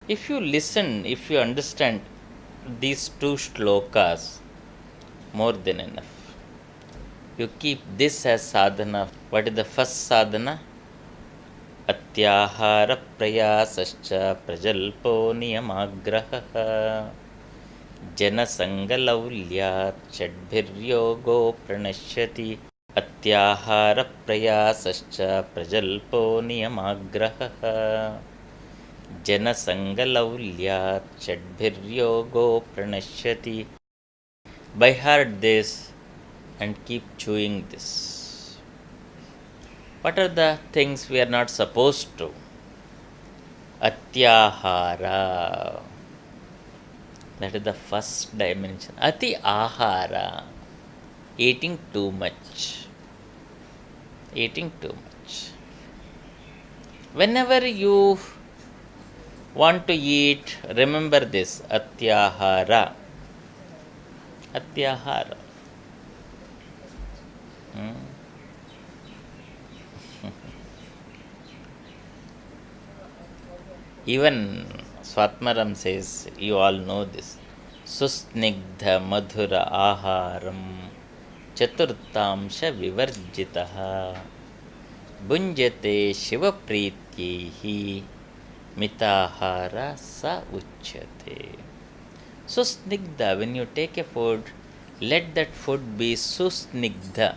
If you listen, if you understand these two shlokas, more than enough. You keep this as sadhana. What is the first sadhana? Atyahara prayasascha prajalpo niyamagraha janasangalaulyat chadbhiryogo pranashyati. Atyahara prayasascha prajalpo niyamagraha janasangalaulyat chadbhiryogo pranashyati. By heart this and keep chewing this. What are the things we are not supposed to? Atyahara. That is the first dimension. Ati ahara. Eating too much. Eating too much. Whenever you want to eat, remember this. Atyahara. Atyahara. Even Swatmarama says, you all know this. Susnigdha madhura aharam chaturtamsha vivarjitaha bunjate shivapriti mitahara sa uchyate. Susnigdha, when you take a food, let that food be susnigdha.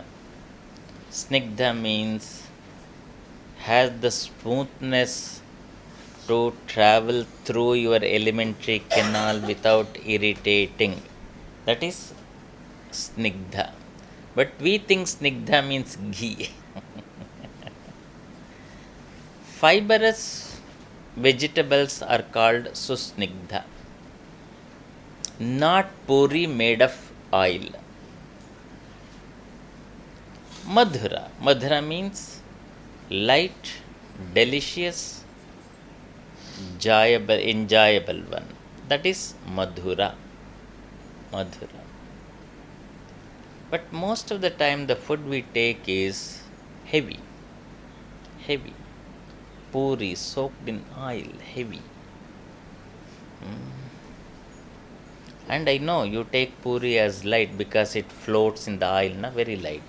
Snigdha means has the smoothness to travel through your alimentary canal without irritating. That is snigdha. But we think snigdha means ghee. Fibrous vegetables are called susnigdha, not puri made of oil. Madhura. Madhura means light, delicious, enjoyable one. That is madhura. Madhura. But most of the time the food we take is heavy. Heavy. Puri soaked in oil. Heavy. And I know you take puri as light because it floats in the oil, na? Very light.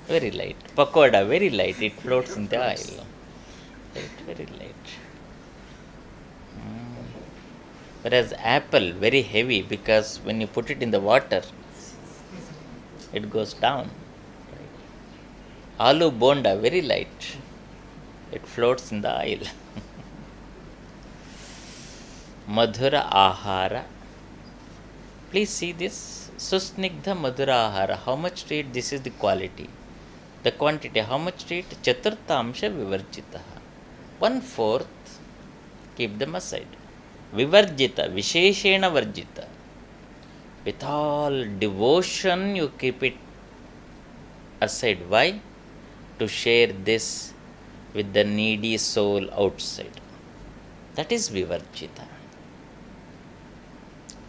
Very light. Pakoda, very light. It floats in the oil. Light, very light. Whereas apple, very heavy because when you put it in the water, it goes down. Aloo bonda, very light. It floats in the oil. Madhura ahara. Please see this. Susnigdha madhura ahara. How much to eat? This is the quality. The quantity. How much to eat? Chaturtamsha vivarjitaha. 1/4. Keep them aside. Vivarjita. Visheshena varjita. With all devotion you keep it aside. Why? To share this with the needy soul outside. That is vivarjita.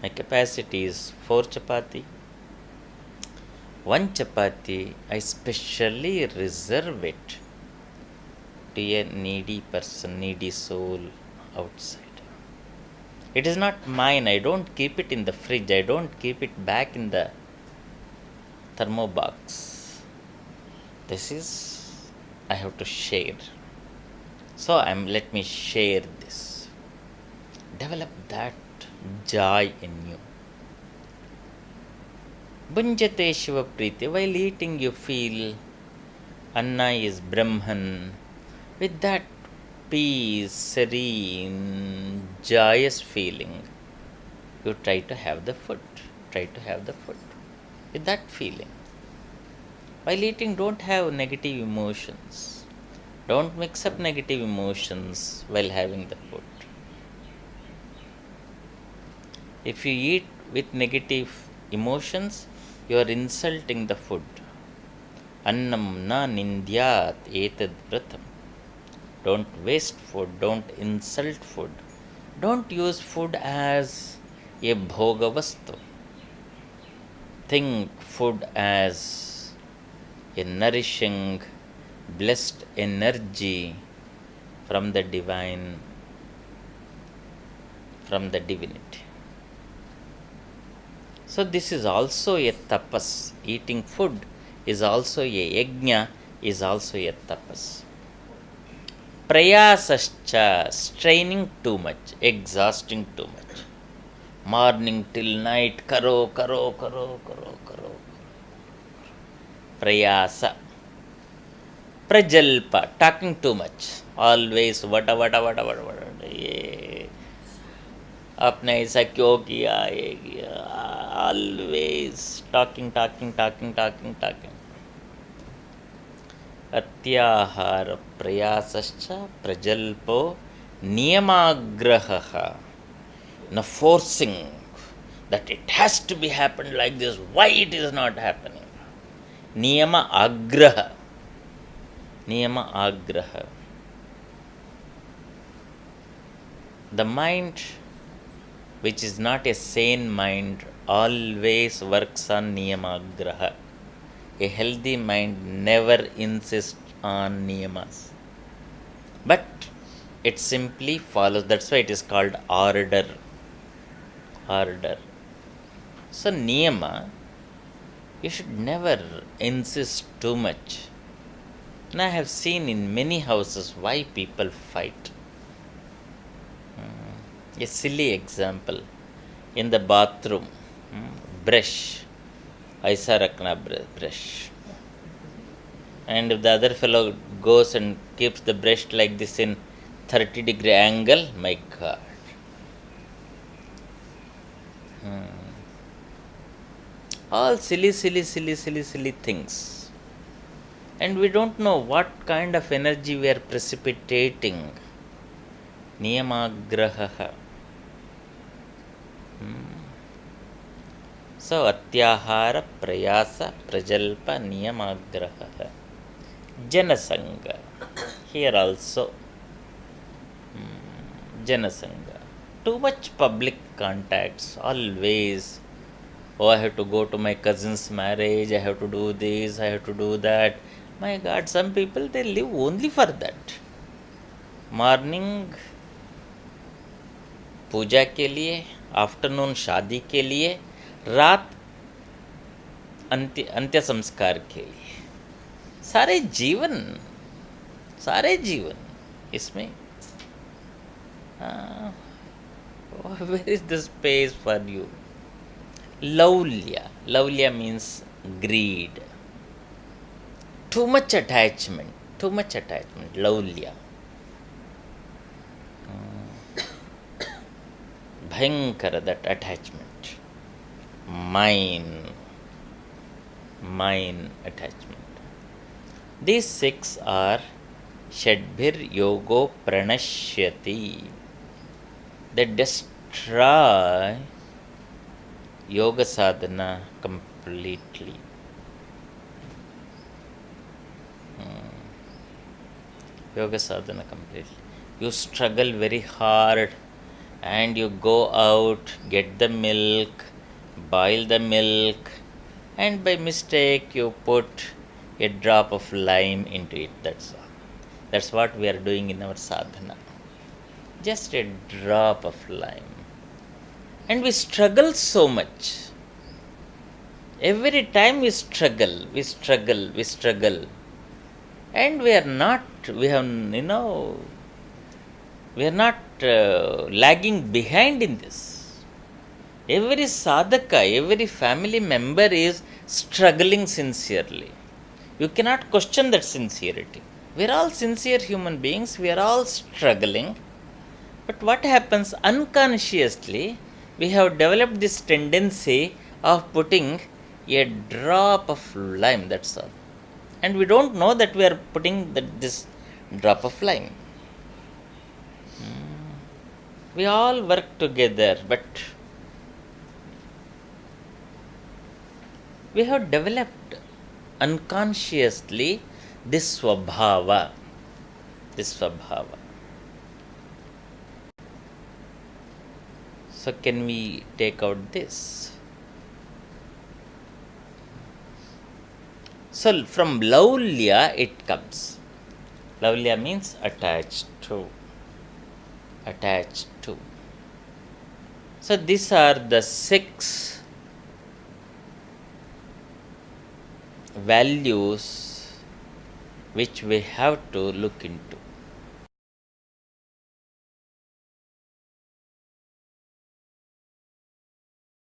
My capacity is 4 chapati. 1 chapati, I specially reserve it to a needy person, needy soul outside. It is not mine. I don't keep it in the fridge. I don't keep it back in the thermo box. This is, I have to share. So let me share this. Develop that joy in you. Bunjate Shiva Priti. While eating, you feel Anna is Brahman. With that peace, serene, joyous feeling, you try to have the food. Try to have the food. With that feeling. While eating, don't have negative emotions. Don't mix up negative emotions while having the food. If you eat with negative emotions, you are insulting the food. Annam na nindyat etad vratam. Don't waste food. Don't insult food. Don't use food as a bhogavastu. Think food as a nourishing, blessed energy from the divine from the divinity. So this is also a tapas. Eating food is also a yajna, is also a tapas. Prayasascha, straining too much, exhausting too much. Morning till night, karo. Prayasa. Prajalpa, talking too much. Always vada. ये आपने ऐसा क्यों किया, ये किया. Always talking. Atyahara prayasascha prajalpo niyamagraha. Now forcing that it has to be happened like this. Why it is not happening? Niyama agraha. The mind, which is not a sane mind, always works on niyamagraha. A healthy mind never insists on niyamas, but it simply follows. That's why it is called order. So niyama, you should never insist too much. And I have seen in many houses why people fight. A silly example. In the bathroom, brush. Aisa rakna brush. And if the other fellow goes and keeps the brush like this in 30-degree angle, my God. All silly things. And we don't know what kind of energy we are precipitating. Niyamagraha. So, atyahara, prayasa, prajalpa, niyamagraha. Janasanga. Here also. Janasanga. Too much public contacts. Always. Oh, I have to go to my cousin's marriage. I have to do this. I have to do that. My God, some people, they live only for that. Morning पूजा के लिए, afternoon शादी के लिए, रात अंत्य संस्कार के लिए. सारे जीवन इसमें. Where is the space for you? Laulya means greed. Too much attachment. Laulya. Bhayankara, that attachment. Mine attachment. These 6 are Shadbhir Yogo Pranashyati. They destroy yoga sadhana completely. Yoga sadhana completely. You struggle very hard and you go out, get the milk, boil the milk, and by mistake you put a drop of lime into it. That's all. That's what we are doing in our sadhana. Just a drop of lime. And we struggle so much. Every time we struggle. And we are not lagging behind in this. Every sadhaka, every family member is struggling sincerely. You cannot question that sincerity. We are all sincere human beings. We are all struggling. But what happens unconsciously, we have developed this tendency of putting a drop of lime, that's all. And we don't know that we are putting this drop of lime. We all work together, but we have developed unconsciously this swabhava. So can we take out this? So from laulya it comes. Laulya means attached to. So these are the 6 values which we have to look into.